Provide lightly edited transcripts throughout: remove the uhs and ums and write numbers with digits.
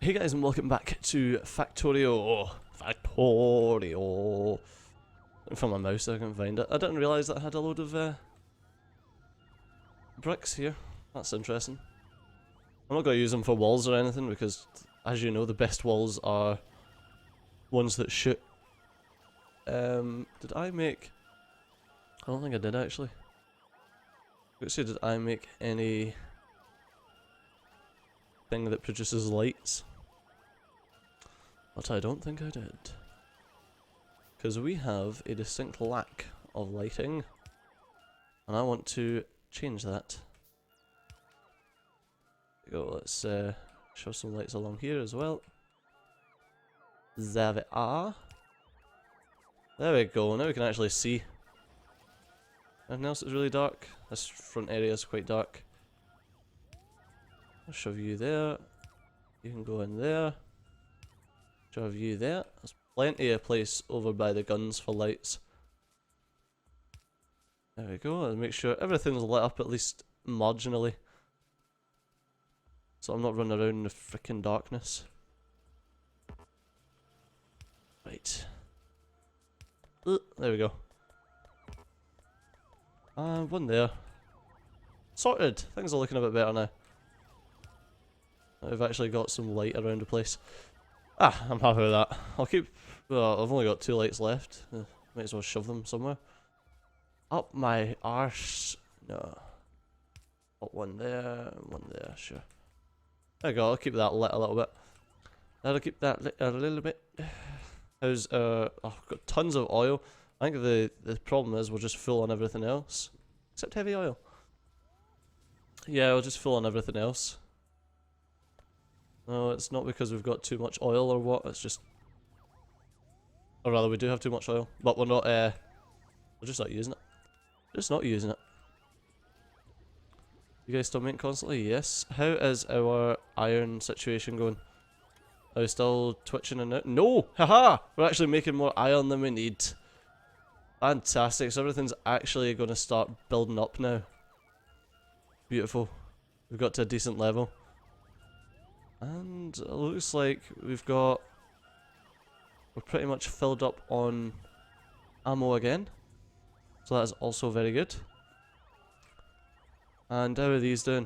Hey guys, and welcome back to Factorio. Factorio. I found my mouse, I couldn't find it. I didn't realise that I had a load of bricks here. That's interesting. I'm not going to use them for walls or anything because, as you know, the best walls are ones that shoot. Did I make... I don't think I did actually. Let's see, did I make any thing that produces lights? But I don't think I did. Because we have a distinct lack of lighting. And I want to change that. There we go, let's show some lights along here as well. There we are. There we go, now we can actually see. Anything else that's really dark? This front area is quite dark. I'll shove you there. You can go in there. Shove you there. There's plenty of place over by the guns for lights. There we go, and make sure everything's lit up at least marginally. So I'm not running around in the freaking darkness. Right. There we go. And one there. Sorted! Things are looking a bit better now. I've actually got some light around the place. Ah, I'm happy with that. I'll keep... Well, I've only got 2 lights left. Might as well shove them somewhere. Up my arse. No. Got one there, sure. There we go, I'll keep that lit a little bit. I'll keep that lit a little bit. How's, oh, I've got tons of oil. I think the problem is we're just full on everything else. Except heavy oil. Yeah, we're just full on everything else. No, it's not because we've got too much oil or what, it's just... Or rather, we do have too much oil, but we're not, we're just not using it. Just not using it. You guys still make constantly? Yes. How is our iron situation going? Are we still twitching in it? No! Haha! We're actually making more iron than we need. Fantastic, so everything's actually going to start building up now. Beautiful. We've got to a decent level. And it looks like we're pretty much filled up on ammo again. So that is also very good. And how are these doing?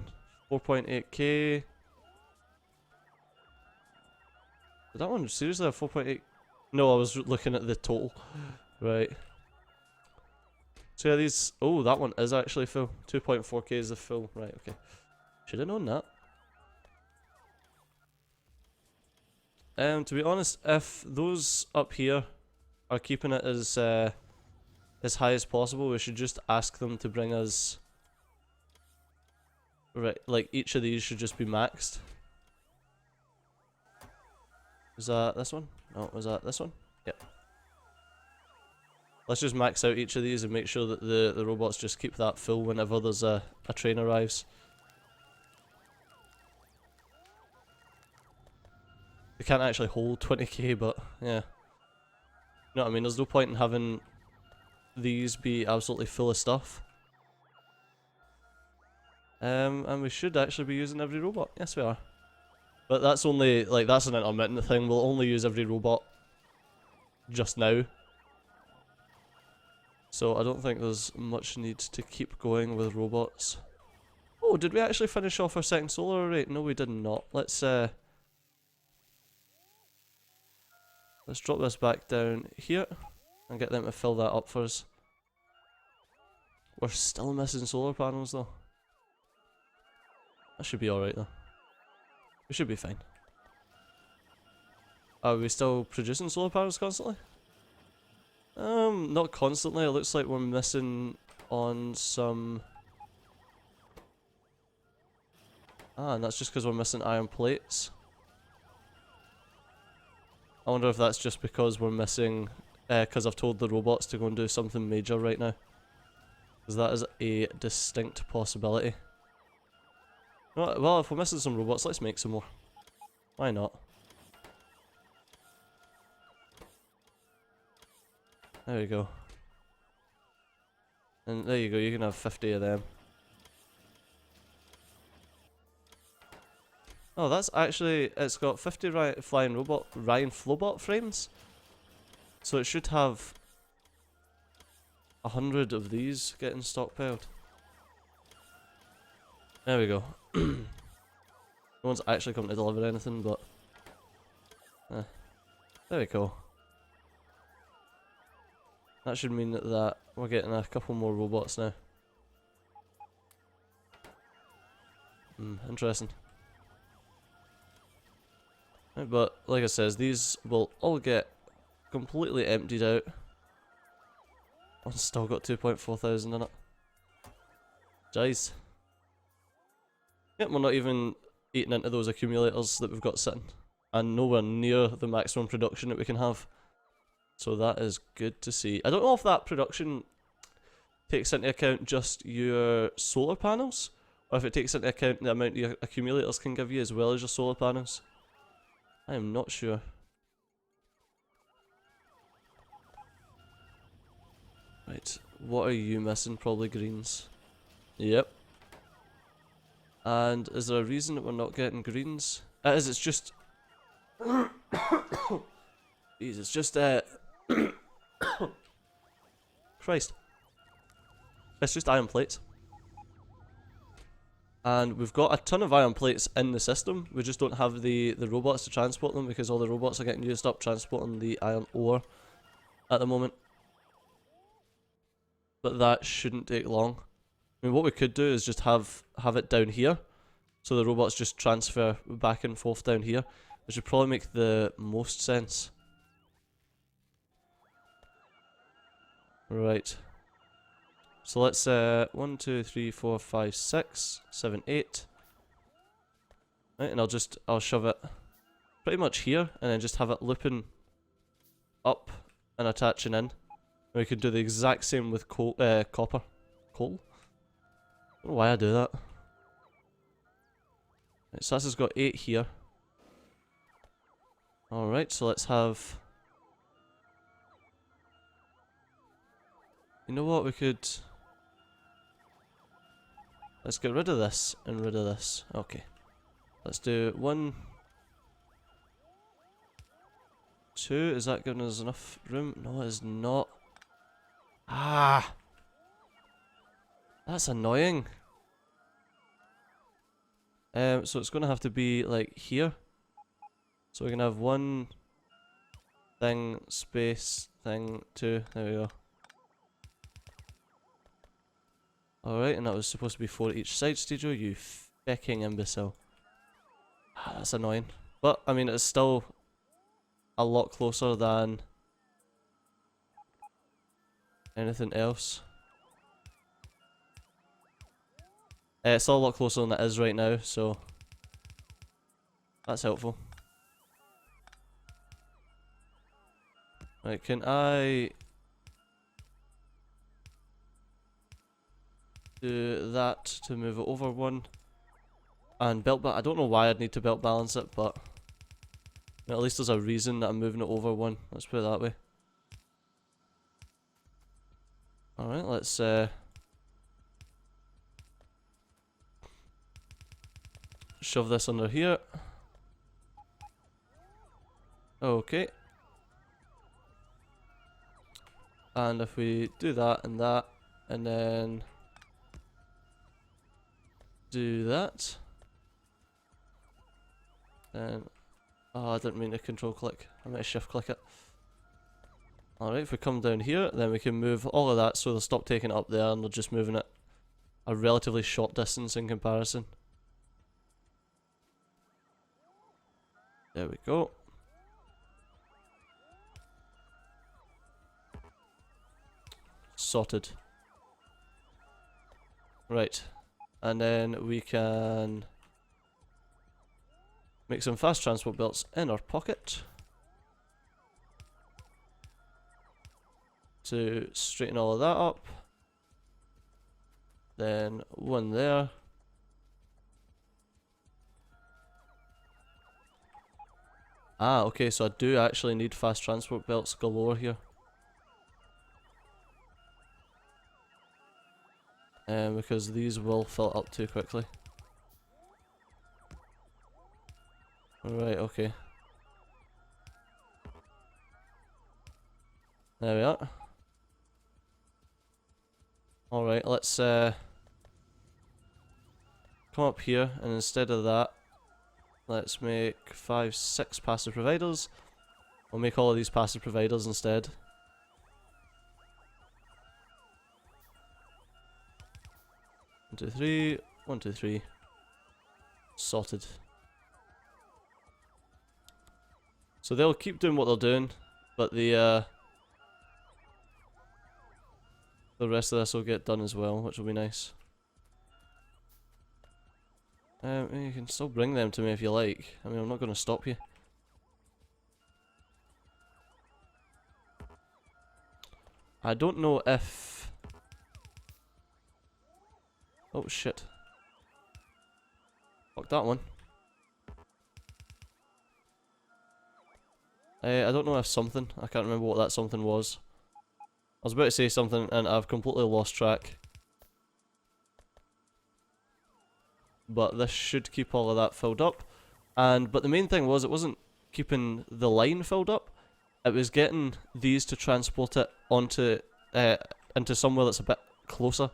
4.8k. Did that one seriously have 4.8? No, I was looking at the total. Right. So yeah, these... Oh, that one is actually full. 2.4k is the full. Right, okay. Should have known that. To be honest, if those up here are keeping it as high as possible, we should just ask them to bring us... Right, like each of these should just be maxed. Was that this one? No, was that this one? Yep. Let's just max out each of these and make sure that the robots just keep that full whenever there's a train arrives. They can't actually hold 20k, but yeah. You know what I mean? There's no point in having these be absolutely full of stuff. And we should actually be using every robot. Yes, we are. But that's only, like, that's an intermittent thing. We'll only use every robot just now. So I don't think there's much need to keep going with robots. Oh, did we actually finish off our second solar array? No, we did not. Let's drop this back down here and get them to fill that up for us. We're still missing solar panels though. That should be alright though. We should be fine. Are we still producing solar panels constantly? Not constantly. It looks like we're missing on some... Ah, and that's just because we're missing iron plates. I wonder if that's just because we're missing... because I've told the robots to go and do something major right now. Because that is a distinct possibility. Well, if we're missing some robots, let's make some more. Why not? There we go. And there you go, you can have 50 of them. Oh, that's actually, it's got 50 flying robot Ryan Flowbot frames. So it should have 100 of these getting stockpiled. There we go. No one's actually come to deliver anything, but there we go. That should mean that we're getting a couple more robots now. Interesting. Right, but like I says, these will all get completely emptied out. I've still got 2.4 thousand in it. Jeez. Yep, we're not even eating into those accumulators that we've got sitting. And nowhere near the maximum production that we can have. So that is good to see. I don't know if that production takes into account just your solar panels, or if it takes into account the amount your accumulators can give you as well as your solar panels. I am not sure. Right, what are you missing? Probably greens. Yep. And is there a reason that we're not getting greens? It's just... Jeez, it's just, Christ. It's just iron plates. And we've got a ton of iron plates in the system. We just don't have the robots to transport them because all the robots are getting used up transporting the iron ore at the moment. But that shouldn't take long. I mean, what we could do is just have it down here. So the robots just transfer back and forth down here. Which would probably make the most sense. Right. So let's 1, 2, 3, 4, 5, 6, 7, 8. Right, and I'll shove it pretty much here and then just have it looping up and attaching in. And we could do the exact same with copper. Coal? I don't know why I do that. Right, so this has got 8 here. Alright, so let's have... You know what, we could... Let's get rid of this and rid of this. Okay. Let's do 1... 2, is that giving us enough room? No, it is not. Ah! That's annoying. So it's going to have to be like here. So we can have 1 thing, space, thing, 2. There we go. Alright, and that was supposed to be 4 each side, Steejo, you fecking imbecile. Ah, that's annoying. But, I mean, it's still a lot closer than anything else. It's still a lot closer than it is right now, so that's helpful. Right, can I do that to move it over 1? And belt balance, I don't know why I'd need to belt balance it, but at least there's a reason that I'm moving it over 1. Let's put it that way. Alright, let's shove this under here. Okay. And if we do that, and then do that, then, oh, I didn't mean to control click, I meant to shift click it. Alright, if we come down here, then we can move all of that so they'll stop taking it up there and they're just moving it a relatively short distance in comparison. There we go. Sorted. Right. And then we can make some fast transport belts in our pocket to straighten all of that up. Then 1 there. Ah, okay, so I do actually need fast transport belts galore here. Because these will fill up too quickly. Right, okay. There we are. Alright, let's come up here, and instead of that, let's make 5, 6 passive providers. We'll make all of these passive providers instead. One, two, three. 1, 2, 3. Sorted. So they'll keep doing what they're doing, but the rest of this will get done as well, which will be nice. You can still bring them to me if you like. I mean, I'm not going to stop you. I don't know if... Oh shit. Fuck that one. I don't know if something, I can't remember what that something was. I was about to say something and I've completely lost track. But this should keep all of that filled up. But the main thing was, it wasn't keeping the line filled up. It was getting these to transport it onto into somewhere that's a bit closer.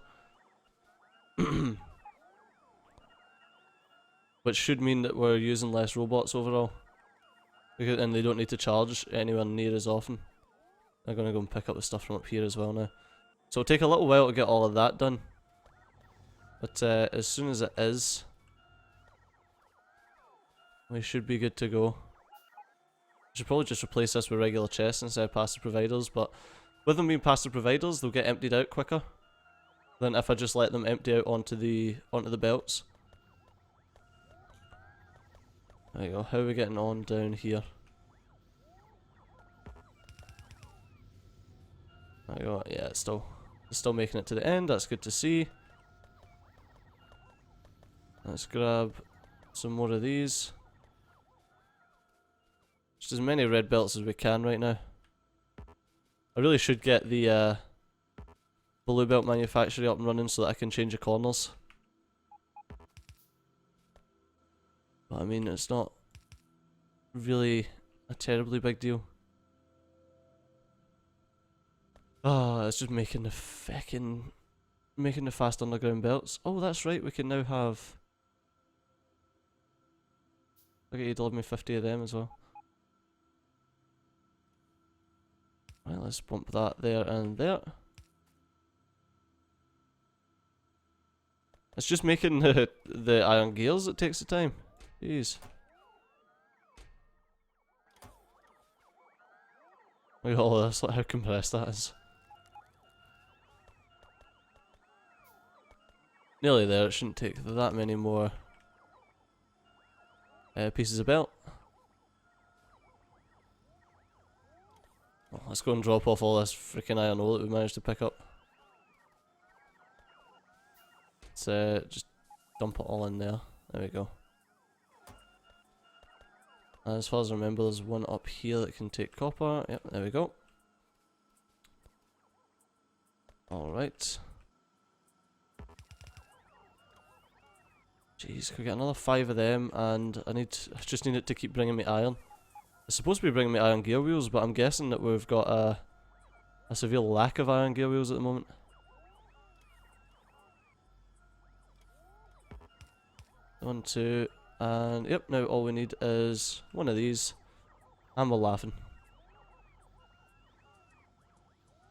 Which should mean that we're using less robots overall. And they don't need to charge anywhere near as often. I'm gonna go and pick up the stuff from up here as well now. So it'll take a little while to get all of that done. But as soon as it is, we should be good to go. Should probably just replace this with regular chests instead of passive providers, but with them being passive providers, they'll get emptied out quicker than if I just let them empty out onto the belts. There you go. How are we getting on down here? There you go. Yeah, it's still making it to the end. That's good to see. Let's grab some more of these. Just as many red belts as we can right now. I really should get the blue belt manufacturing up and running so that I can change the corners. But I mean, it's not really a terribly big deal. Oh, it's just making the fast underground belts. Oh, that's right, we can now have... Look at you delivered me 50 of them as well. Right, let's bump that there and there. It's just making the iron gears that takes the time. Jeez. Look at all this, look how compressed that is. Nearly there, it shouldn't take that many more pieces of belt. Well, let's go and drop off all this freaking iron ore that we managed to pick up. Let's just dump it all in there. There we go. As far as I remember, there's one up here that can take copper. Yep, there we go. Alright. Jeez, could we get another 5 of them, and I just need it to keep bringing me iron. It's supposed to be bringing me iron gear wheels, but I'm guessing that we've got a severe lack of iron gear wheels at the moment. One, two, and yep, now all we need is one of these, and we're laughing.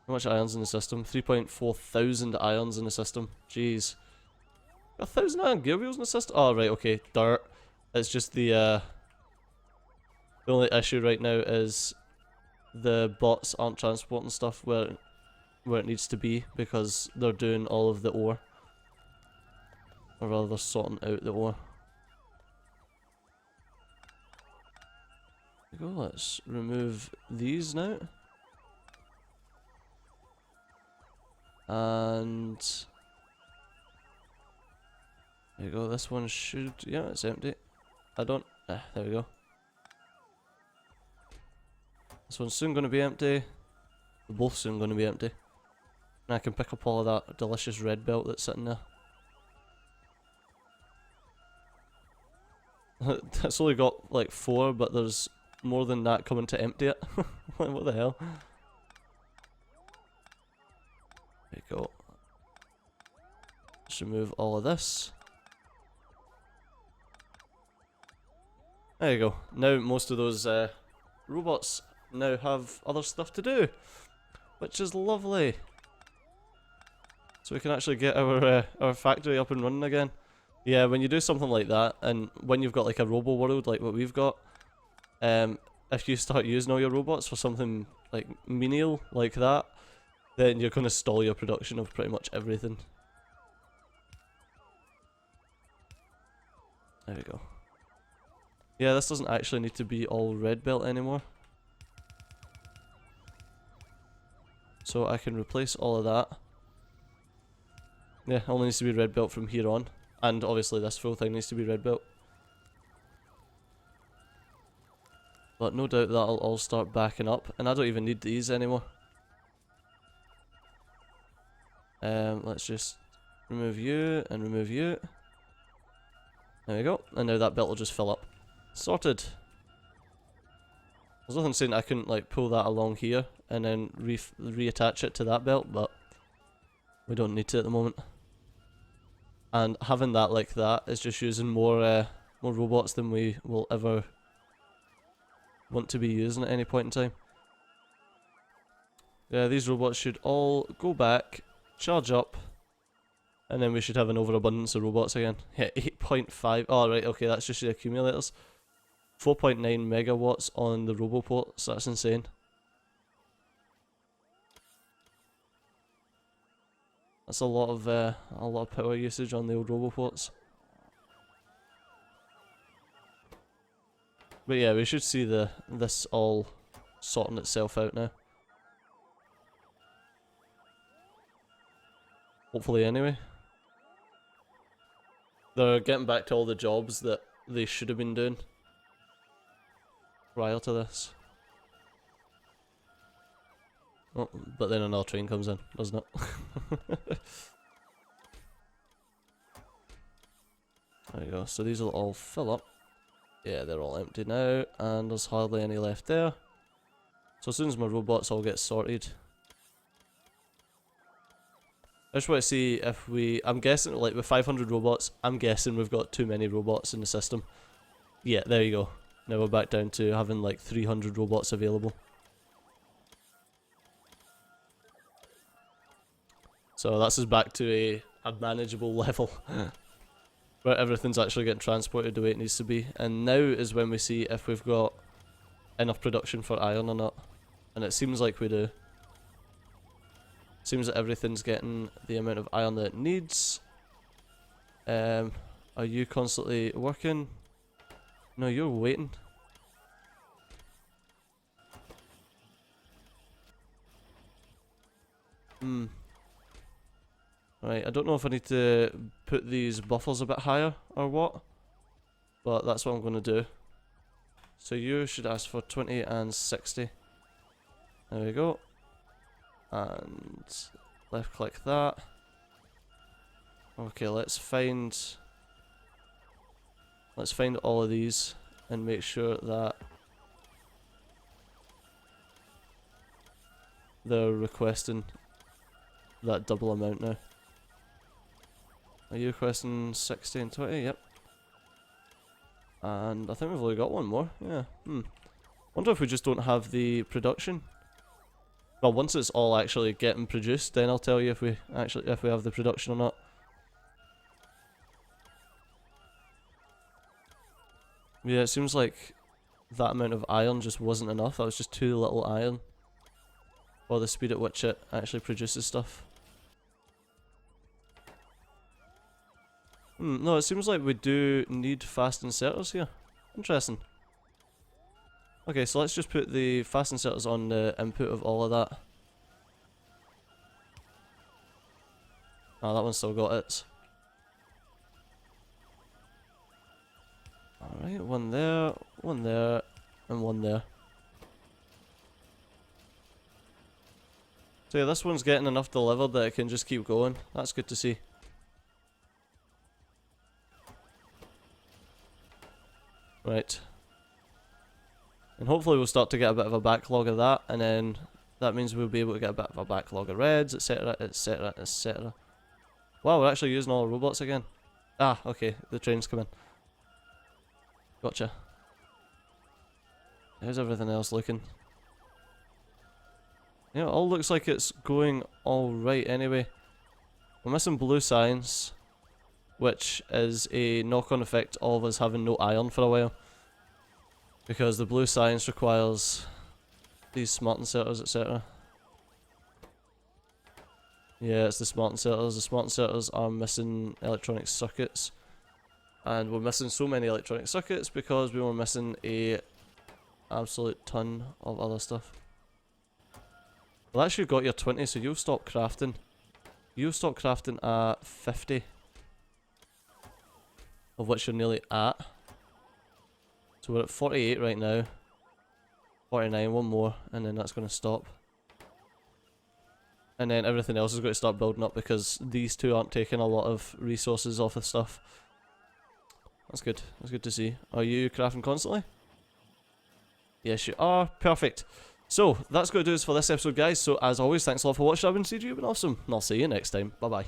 How much iron's in the system? 3.4 thousand irons in the system. Jeez. 1,000 iron gear wheels in the system? Oh, right, okay, dirt. It's just the only issue right now is the bots aren't transporting stuff where it needs to be because they're doing all of the ore. Or rather, they're sorting out the ore. There we go, let's remove these now. And... there you go, this one should... yeah, it's empty. There we go. This one's soon going to be empty. They're both soon going to be empty. And I can pick up all of that delicious red belt that's sitting there. It's only got like 4, but there's more than that coming to empty it. Like, what the hell? There you go. Just remove all of this. There you go. Now most of those robots now have other stuff to do, which is lovely. So we can actually get our factory up and running again. Yeah, when you do something like that, and when you've got like a robo world like what we've got, if you start using all your robots for something like menial like that, then you're going to stall your production of pretty much everything. There we go. Yeah, this doesn't actually need to be all red belt anymore. So I can replace all of that. Yeah, only needs to be red belt from here on. And obviously this full thing needs to be red belt. But no doubt that'll all start backing up. And I don't even need these anymore. Let's just remove you and remove you. There we go. And now that belt will just fill up. Sorted. There's nothing saying I couldn't like pull that along here and then reattach it to that belt, but we don't need to at the moment. And having that like that is just using more robots than we will ever want to be using at any point in time. Yeah, these robots should all go back, charge up, and then we should have an overabundance of robots again. Yeah, 8.5. Oh, right, okay, that's just the accumulators. 4.9 megawatts on the roboports, that's insane. That's a lot of power usage on the old roboports. But yeah, we should see this all sorting itself out now. Hopefully anyway. They're getting back to all the jobs that they should have been doing prior to this. Oh, but then another train comes in, doesn't it? There you go, so these will all fill up. Yeah, they're all empty now, and there's hardly any left there. So as soon as my robots all get sorted, I just want to see if I'm guessing, like with 500 robots, I'm guessing we've got too many robots in the system. Yeah, there you go. Now we're back down to having like 300 robots available. So that's us back to a manageable level. Where everything's actually getting transported the way it needs to be. And now is when we see if we've got enough production for iron or not. And it seems like we do. Seems that everything's getting the amount of iron that it needs. Are you constantly working? No, you're waiting. Right, I don't know if I need to put these buffers a bit higher or what, but that's what I'm going to do. So you should ask for 20 and 60. There we go. And left click that. Okay, let's find all of these and make sure that they're requesting that double amount now. Are you requesting 60 and 20? Yep. And I think we've only got one more. Yeah. Wonder if we just don't have the production. Well, once it's all actually getting produced, then I'll tell you if we have the production or not. Yeah, it seems like that amount of iron just wasn't enough. That was just too little iron for the speed at which it actually produces stuff. No, it seems like we do need fast inserters here. Interesting. Okay, so let's just put the fast inserters on the input of all of that. Oh, that one's still got it. Alright, one there, and one there. So yeah, this one's getting enough delivered that it can just keep going. That's good to see. Right. And hopefully we'll start to get a bit of a backlog of that, and then that means we'll be able to get a bit of a backlog of reds, etc, etc, etc. Wow, we're actually using all the robots again. Ah, okay, the train's coming. Gotcha. How's everything else looking? Yeah, it all looks like it's going alright anyway. We're missing blue science, which is a knock-on effect of us having no iron for a while. Because the blue science requires these smart inserters, etc. Yeah, it's the smart inserters. The smart inserters are missing electronic circuits. And we're missing so many electronic circuits because we were missing a absolute ton of other stuff. Well, actually you've got your 20, so you'll stop crafting. You'll stop crafting at 50. Of which you're nearly at. So we're at 48 right now. 49, one more, and then that's going to stop. And then everything else is going to start building up because these two aren't taking a lot of resources off of stuff. That's good. That's good to see. Are you crafting constantly? Yes, you are. Perfect. So, that's going to do us for this episode, guys. So, as always, thanks a lot for watching. I've been CG. You've been awesome. And I'll see you next time. Bye-bye.